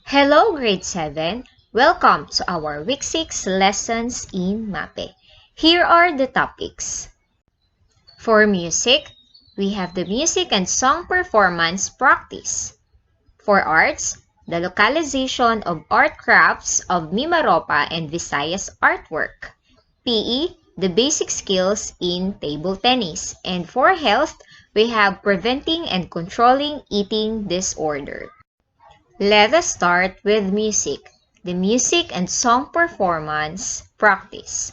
Hello, Grade 7. Welcome to our Week 6 lessons in MAPE. Here are the topics. For music, we have the music and song performance practice. For arts, the localization of art crafts of Mimaropa and Visayas artwork. PE, the basic skills in table tennis. And for health, we have preventing and controlling eating disorder. Let us start with music, the music and song performance practice.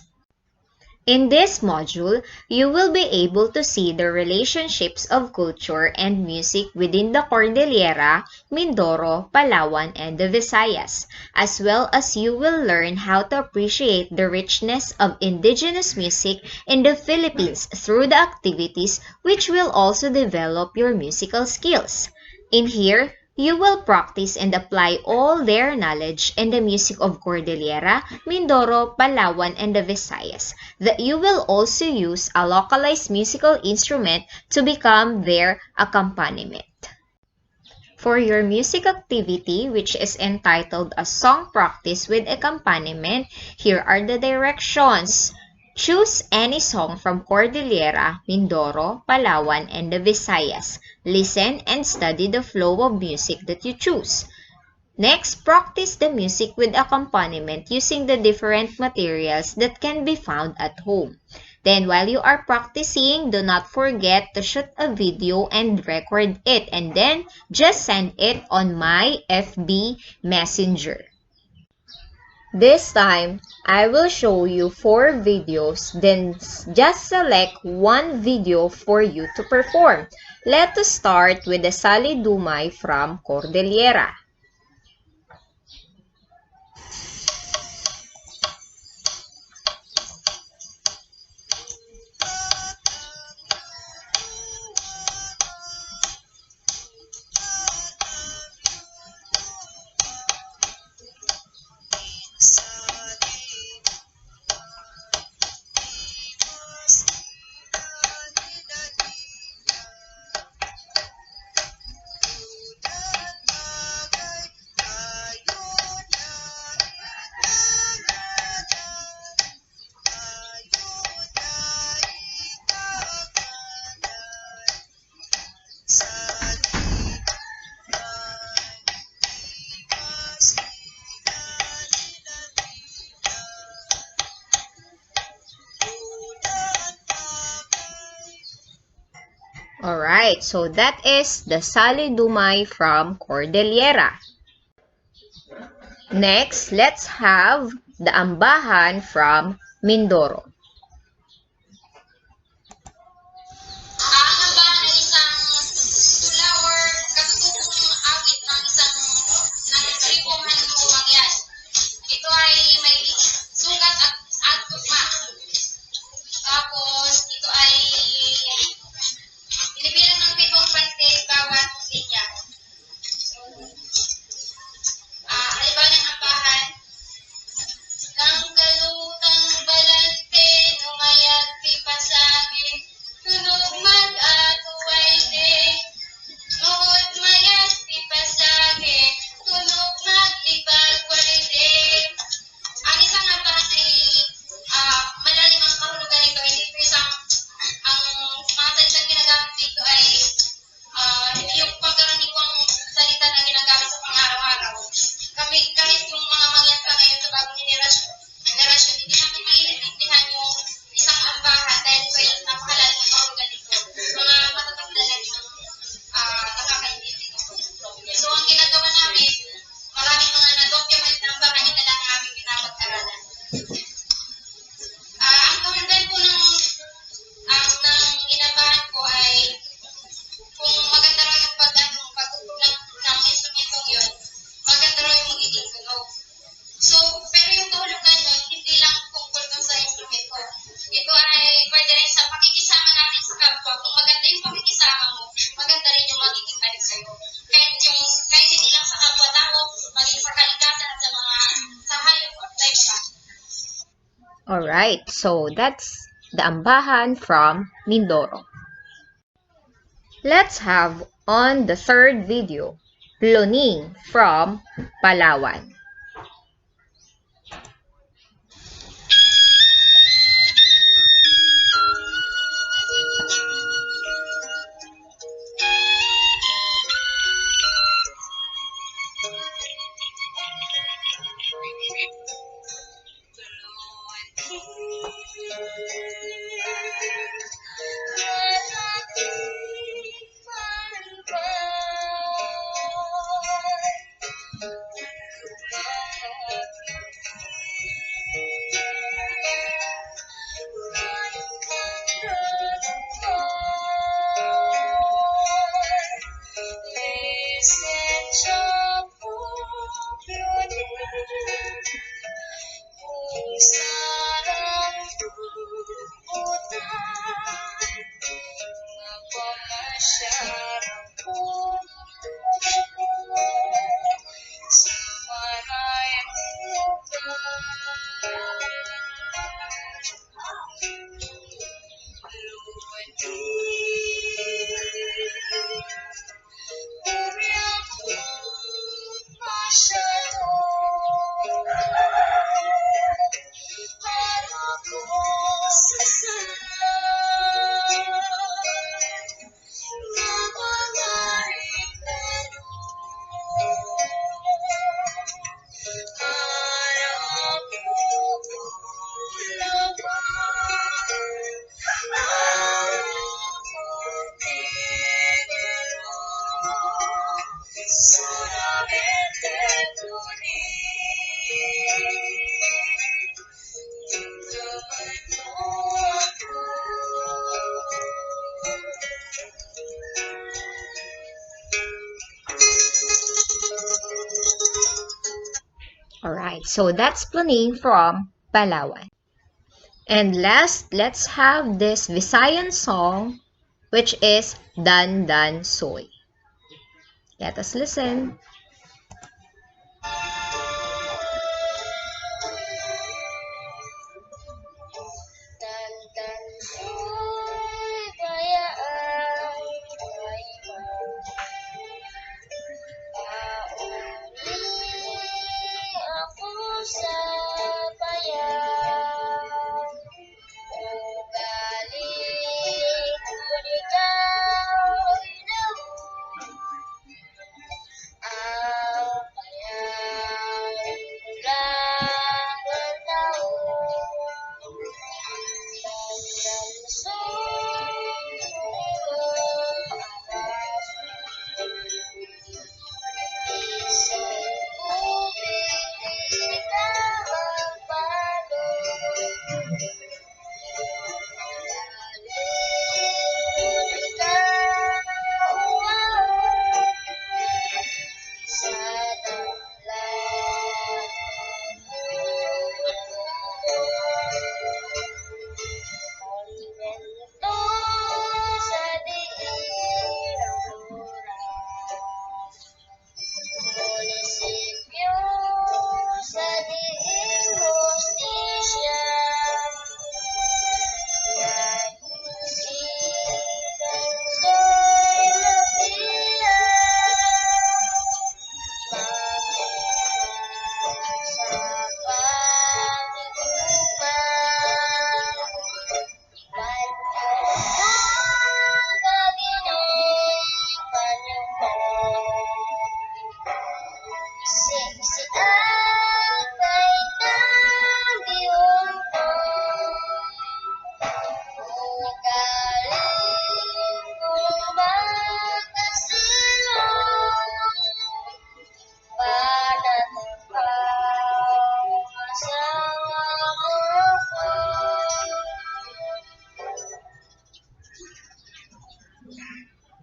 In this module, you will be able to see the relationships of culture and music within the Cordillera, Mindoro, Palawan, and the Visayas, as well as you will learn how to appreciate the richness of indigenous music in the Philippines through the activities which will also develop your musical skills. In here, you will practice and apply all their knowledge in the music of Cordillera, Mindoro, Palawan, and the Visayas, that you will also use a localized musical instrument to become their accompaniment. For your music activity, which is entitled a song practice with accompaniment, here are the directions. Choose any song from Cordillera, Mindoro, Palawan, and the Visayas. Listen and study the flow of music that you choose. Next, practice the music with accompaniment using the different materials that can be found at home. Then, while you are practicing, do not forget to shoot a video and record it, and then just send it on my FB Messenger. This time, I will show you 4 videos, then just select one video for you to perform. Let us start with the Sali Dumay from Cordillera. Alright, so that is the Sali Dumay from Cordillera. Next, let's have the Ambahan from Mindoro. Ang ambahan ay isang tula or katutubong awit ng isang tribong Mangyan. Ito ay may sugat at tugma. Tapos, ito ay binibilang ng 7 pante bawat linya. Halimbawa ng ambahan, kang kalutang balante, numayat di pasagi, tunog mag-atuway de, nuod mayat di pasagi, tunog mag-ibagway de. Ang isang ambahan ay malalim ang kahulugan nito. Hindi ito ang mga salitang ginagamit dito ay yung pagkaraniwang salita na ginagamit sa pang-araw-araw. Kahit yung mga mangyayari ngayon sa bagong generasyon, hindi namin maiintindihan yung isang ambahan dahil ito ay napakalalim ang kahulugan nito. Mga matatanda na rin ang nakakaintindi nito. So, ang ginagawa namin, maraming mga na-document na ambahan, yun na lang ang aming pinapag-aralan. Ang kahulugan po ng inabahan ko ay kung maganda raw yung pagtutulak ng instrumentong yun, maganda raw yung magiging tunog. So, pero yung kahulugan nun, hindi lang tungkol dun sa instrumento. Ito ay pwede rin sa pakikisama natin sa kapwa. Kung maganda yung pakikisama mo, maganda rin yung magiging balik sa'yo. Kahit hindi lang sa kapwa-tao, maging sa kalikasan at sa hayop at sa iba. Alright, so that's the Ambahan from Mindoro. Let's have on the third video, Ploning from Palawan. Alright, so that's Ploning from Palawan. And last, let's have this Visayan song, which is Dan Dan Soy. Let us listen.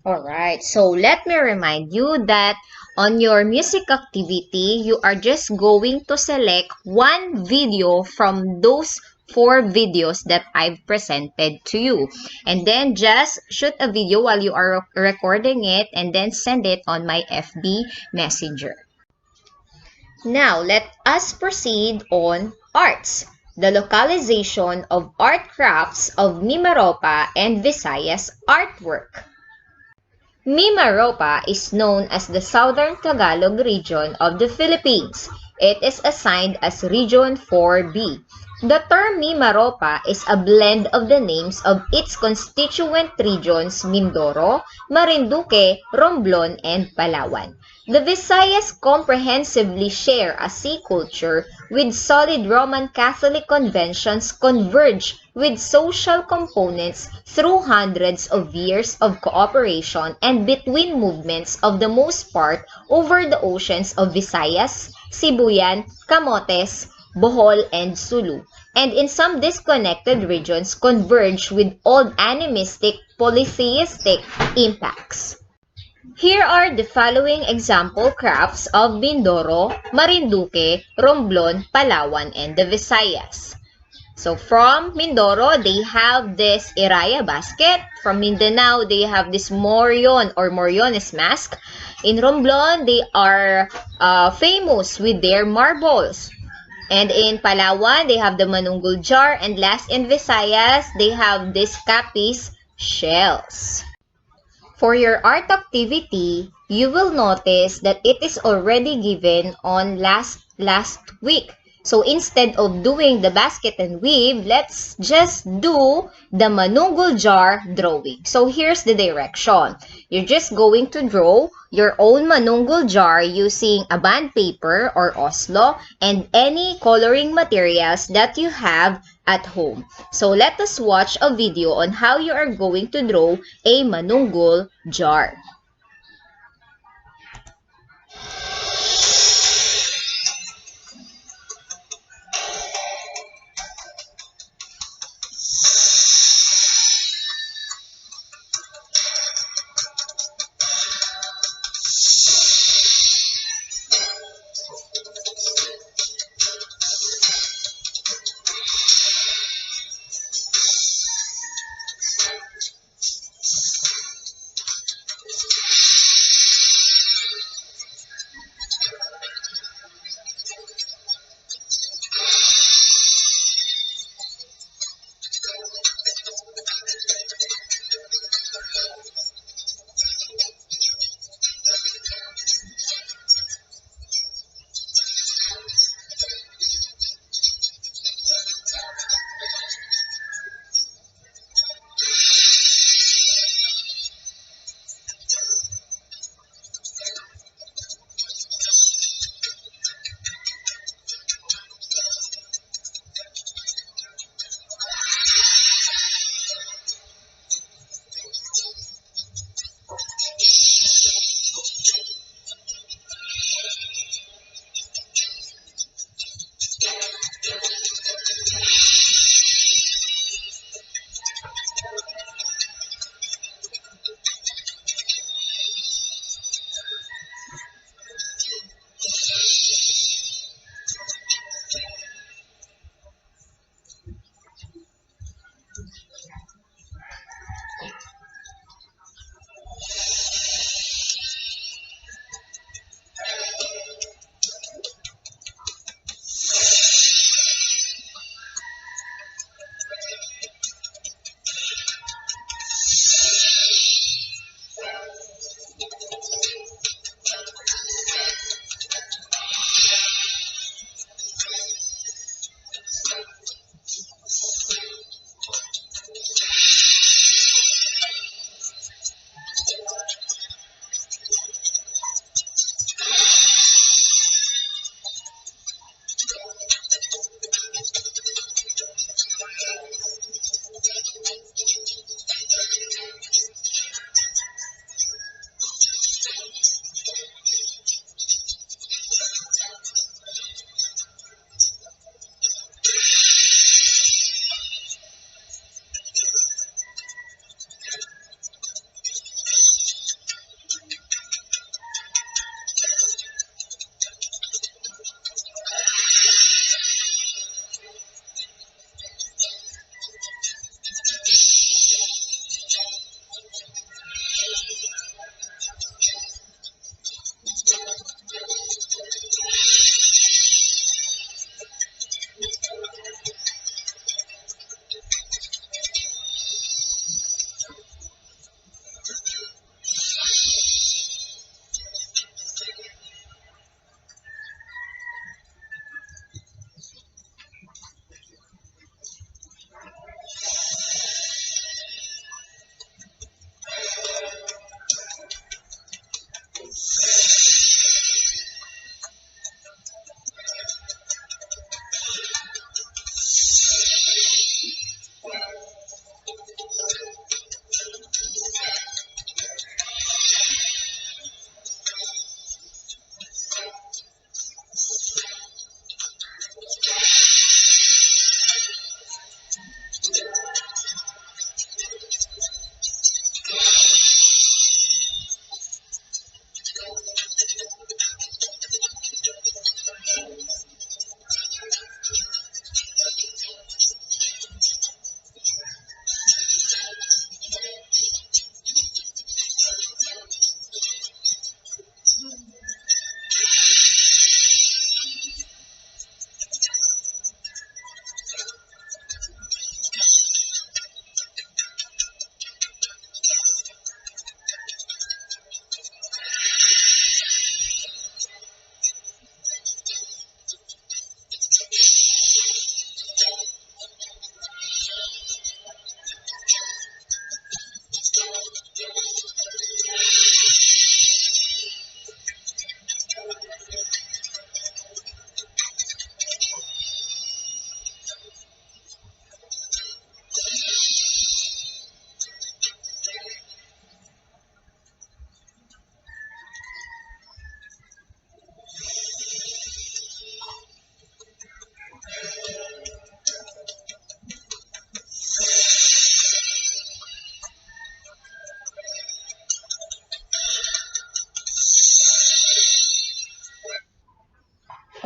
Alright, so let me remind you that on your music activity, you are just going to select one video from those 4 videos that I've presented to you. And then just shoot a video while you are recording it and then send it on my FB Messenger. Now, let us proceed on arts, the localization of art crafts of Mimaropa and Visayas artwork. Mimaropa is known as the Southern Tagalog region of the Philippines. It is assigned as Region 4B. The term Mimaropa is a blend of the names of its constituent regions Mindoro, Marinduque, Romblon, and Palawan. The Visayas comprehensively share a sea culture with solid Roman Catholic conventions converge with social components through hundreds of years of cooperation and between movements of the most part over the oceans of Visayas, Sibuyan, Camotes, Bohol, and Sulu, and in some disconnected regions converge with old animistic polytheistic impacts. Here are the following example crafts of Mindoro, Marinduque, Romblon, Palawan, and the Visayas. So from Mindoro, they have this Iraya basket. From Mindanao, they have this Morion or Moriones mask. In Romblon, they are famous with their marbles. And in Palawan, they have the Manunggul jar. And last in Visayas, they have this Capiz shells. For your art activity, you will notice that it is already given on last week. So instead of doing the basket and weave, let's just do the Manunggul jar drawing. So here's the direction. You're just going to draw your own Manunggul jar using a band paper or Oslo and any coloring materials that you have at home. So let us watch a video on how you are going to draw a Manunggul jar.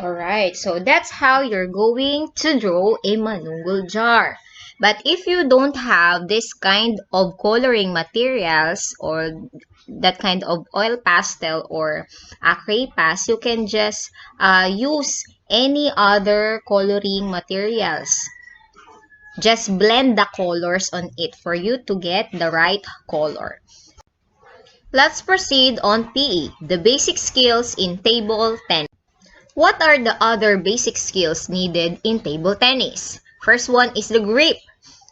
Alright, so that's how you're going to draw a manunggul jar. But if you don't have this kind of coloring materials or that kind of oil pastel or acrylic pas, you can just use any other coloring materials. Just blend the colors on it for you to get the right color. Let's proceed on PE, the basic skills in table tennis. What are the other basic skills needed in table tennis? First one is the grip.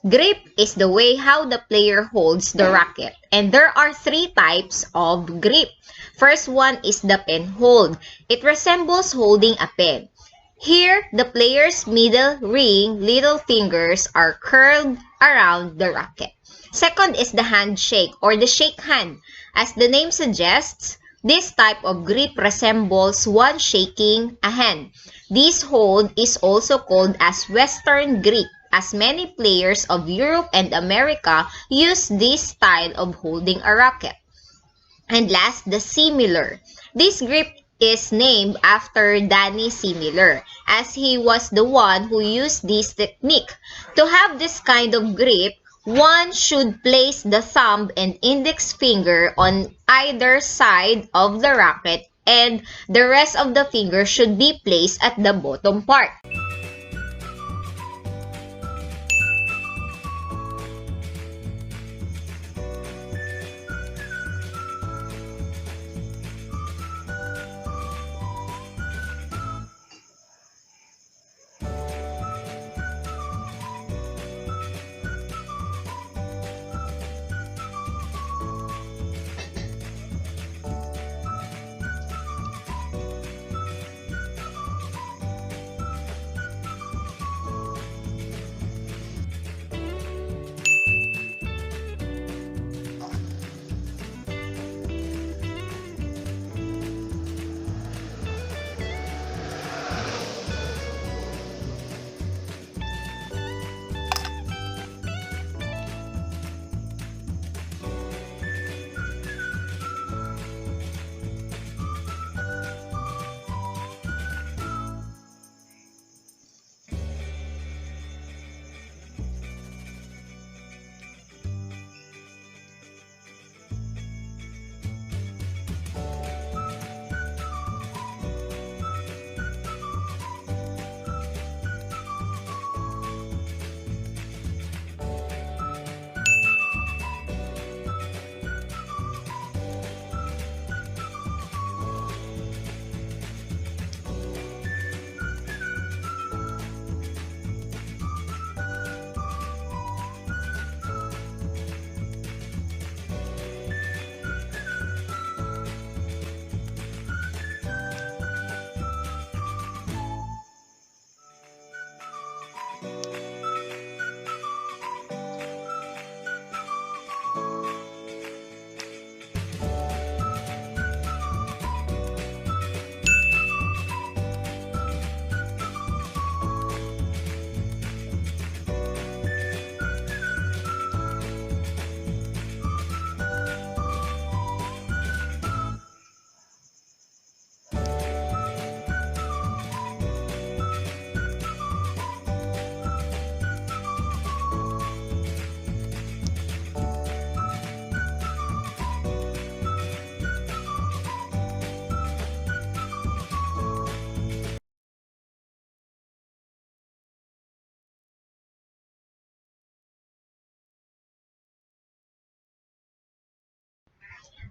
Grip is the way how the player holds the racket. And there are 3 types of grip. First one is the pen hold. It resembles holding a pen. Here, the player's middle ring, little fingers are curled around the racket. Second is the handshake or the shake hand. As the name suggests, this type of grip resembles one shaking a hand. This hold is also called as Western grip, as many players of Europe and America use this style of holding a racket. And last, the similar. This grip is named after Danny Similar, as he was the one who used this technique. To have this kind of grip, one should place the thumb and index finger on either side of the racket, and the rest of the finger should be placed at the bottom part.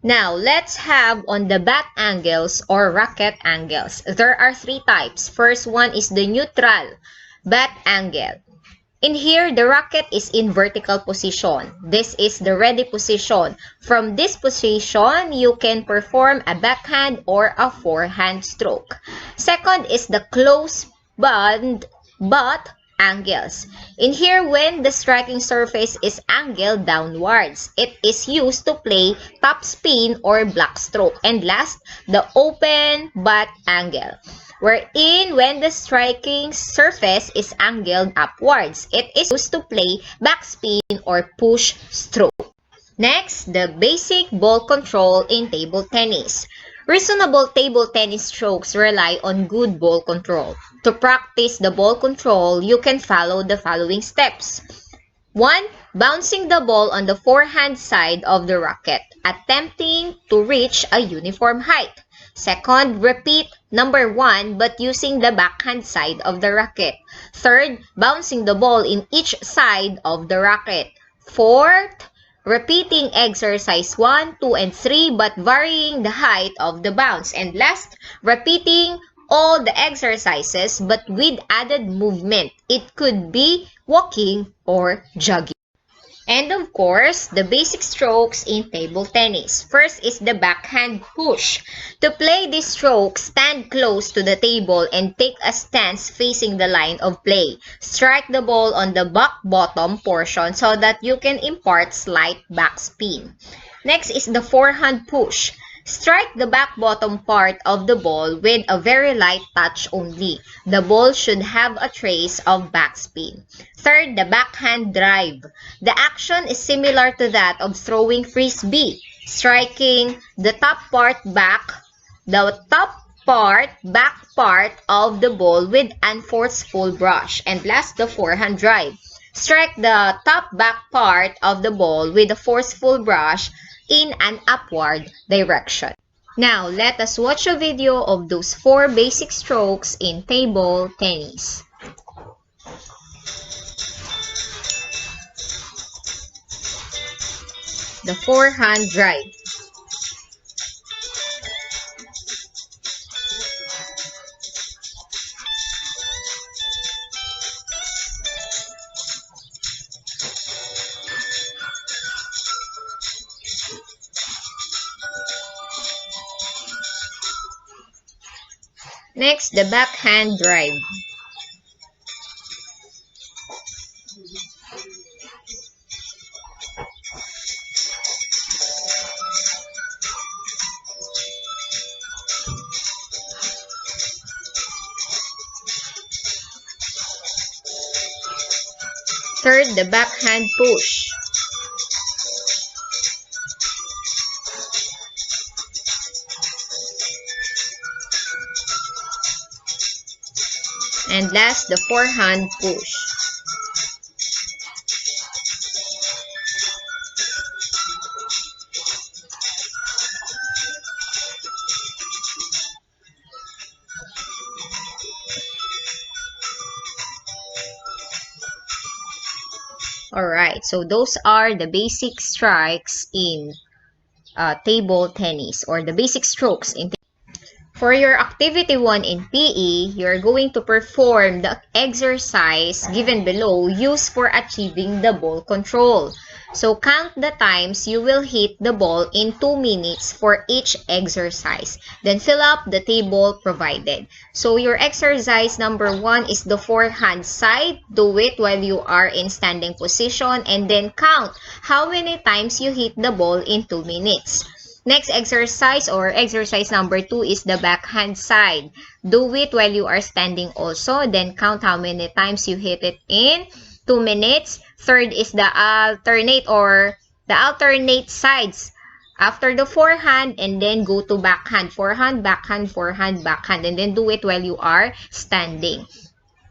Now, let's have on the bat angles or racket angles. There are 3 types. First one is the neutral bat angle. In here, the racket is in vertical position. This is the ready position. From this position, you can perform a backhand or a forehand stroke. Second is the close butt angles. In here, when the striking surface is angled downwards, it is used to play top spin or block stroke. And last, the open butt angle, wherein when the striking surface is angled upwards, it is used to play backspin or push stroke. Next, the basic ball control in table tennis. Reasonable table tennis strokes rely on good ball control. To practice the ball control, you can follow the following steps. 1. Bouncing the ball on the forehand side of the racket, attempting to reach a uniform height. Second, repeat number 1 but using the backhand side of the racket. Third, bouncing the ball in each side of the racket. Fourth, repeating exercise 1, 2, and 3 but varying the height of the bounce. And last, repeating all the exercises but with added movement. It could be walking or jogging. And of course, the basic strokes in table tennis. First is the backhand push. To play this stroke, stand close to the table and take a stance facing the line of play. Strike the ball on the back bottom portion so that you can impart slight backspin. Next is the forehand push. Strike the back bottom part of the ball with a very light touch only. The ball should have a trace of backspin. Third, the backhand drive. The action is similar to that of throwing frisbee, striking the back part of the ball with unforceful brush. And last, the forehand drive. Strike the top back part of the ball with a forceful brush in an upward direction. Now, let us watch a video of those 4 basic strokes in table tennis. The forehand drive. Next, the backhand drive. Third, the backhand push. And last, the forehand push. Alright, so those are the basic strikes in table tennis, or the basic strokes in. For your activity 1 in PE, you're going to perform the exercise given below used for achieving the ball control. So count the times you will hit the ball in 2 minutes for each exercise. Then fill up the table provided. So your exercise number 1 is the forehand side. Do it while you are in standing position and then count how many times you hit the ball in 2 minutes. Next exercise, or exercise number 2, is the backhand side. Do it while you are standing also. Then count how many times you hit it in 2 minutes. Third is the alternate sides. After the forehand, and then go to backhand. Forehand, backhand, forehand, backhand. And then do it while you are standing.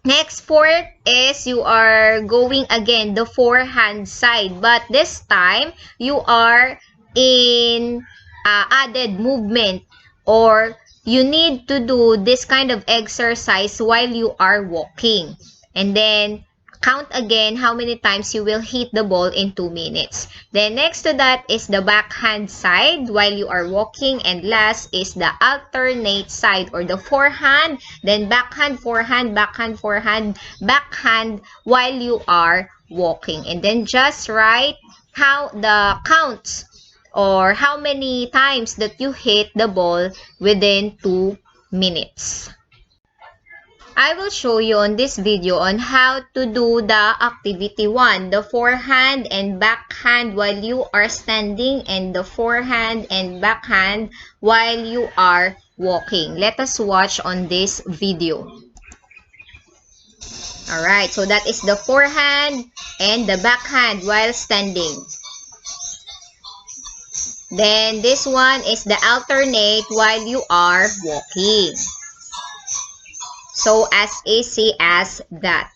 Next, fourth is you are going again the forehand side. But this time, you are in added movement, or you need to do this kind of exercise while you are walking. And then count again how many times you will hit the ball in 2 minutes. Then next to that is the backhand side while you are walking. And last is the alternate side, or the forehand, then backhand, forehand, backhand, forehand, backhand while you are walking. And then just write how the counts, or how many times that you hit the ball within 2 minutes. I will show you on this video on how to do the activity 1, the forehand and backhand while you are standing, and the forehand and backhand while you are walking. Let us watch on this video. Alright, so that is the forehand and the backhand while standing. Then this one is the alternate while you are walking. So as easy as that.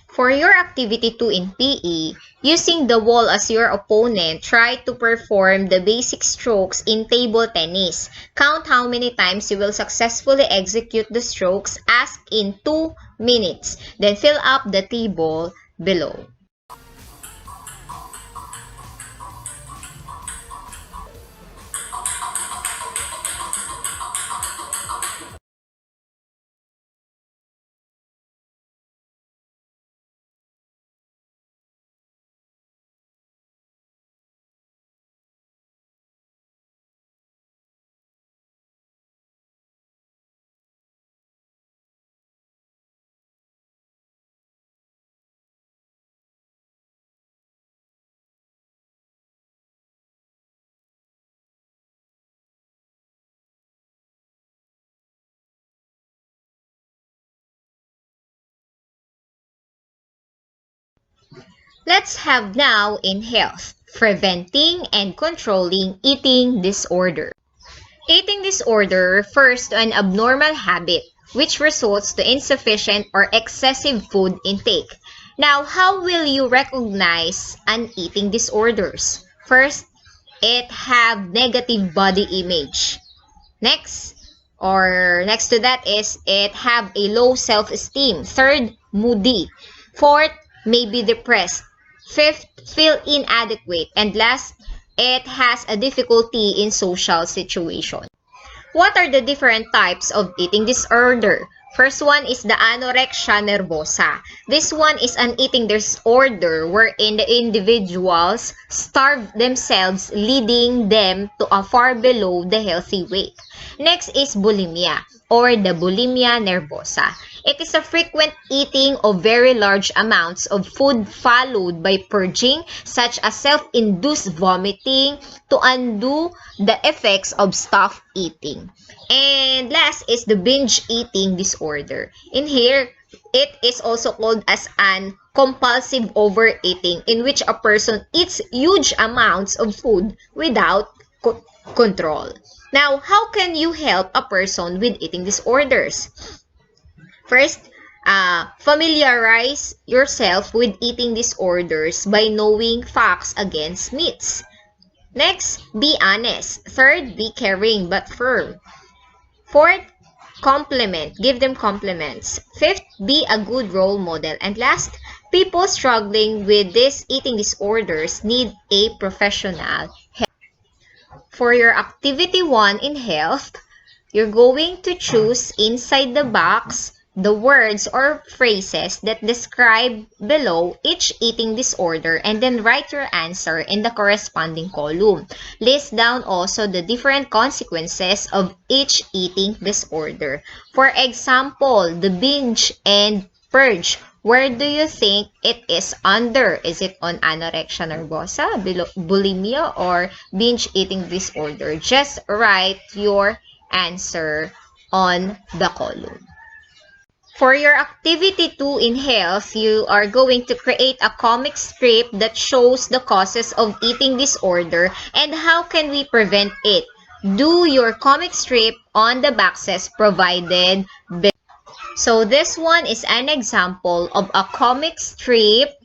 For your activity 2 in PE, using the wall as your opponent, try to perform the basic strokes in table tennis. Count how many times you will successfully execute the strokes. Ask in 2 minutes. Then fill up the table below. Let's have now in health, preventing and controlling eating disorder. Eating disorder refers to an abnormal habit which results to insufficient or excessive food intake. Now, how will you recognize an eating disorders? First, it have negative body image. Next to that is it have a low self-esteem. Third, moody. Fourth, may be depressed. Fifth, feel inadequate. And last, it has a difficulty in social situation. What are the different types of eating disorder? First one is the anorexia nervosa. This one is an eating disorder wherein the individuals starve themselves, leading them to a far below the healthy weight. Next is bulimia or the bulimia nervosa. It is a frequent eating of very large amounts of food followed by purging, such as self-induced vomiting to undo the effects of stuff eating. And last is the binge eating disorder. In here, it is also called as an compulsive overeating, in which a person eats huge amounts of food without control. Now, how can you help a person with eating disorders? First, familiarize yourself with eating disorders by knowing facts against myths. Next, be honest. Third, be caring but firm. Fourth, compliment. Give them compliments. Fifth, be a good role model. And last, people struggling with these eating disorders need a professional help. For your activity 1 in health, you're going to choose inside the box the words or phrases that describe below each eating disorder and then write your answer in the corresponding column. List down also the different consequences of each eating disorder. For example, the binge and purge. Where do you think it is under? Is it on anorexia nervosa, bulimia, or binge eating disorder? Just write your answer on the column. For your activity 2 in health, you are going to create a comic strip that shows the causes of eating disorder and how can we prevent it. Do your comic strip on the boxes provided below. So this one is an example of a comic strip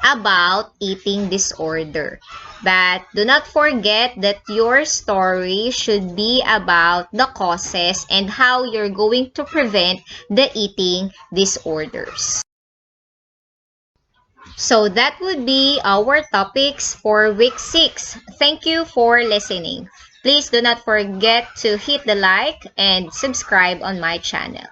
about eating disorder. But do not forget that your story should be about the causes and how you're going to prevent the eating disorders. So that would be our topics for week 6. Thank you for listening. Please do not forget to hit the like and subscribe on my channel.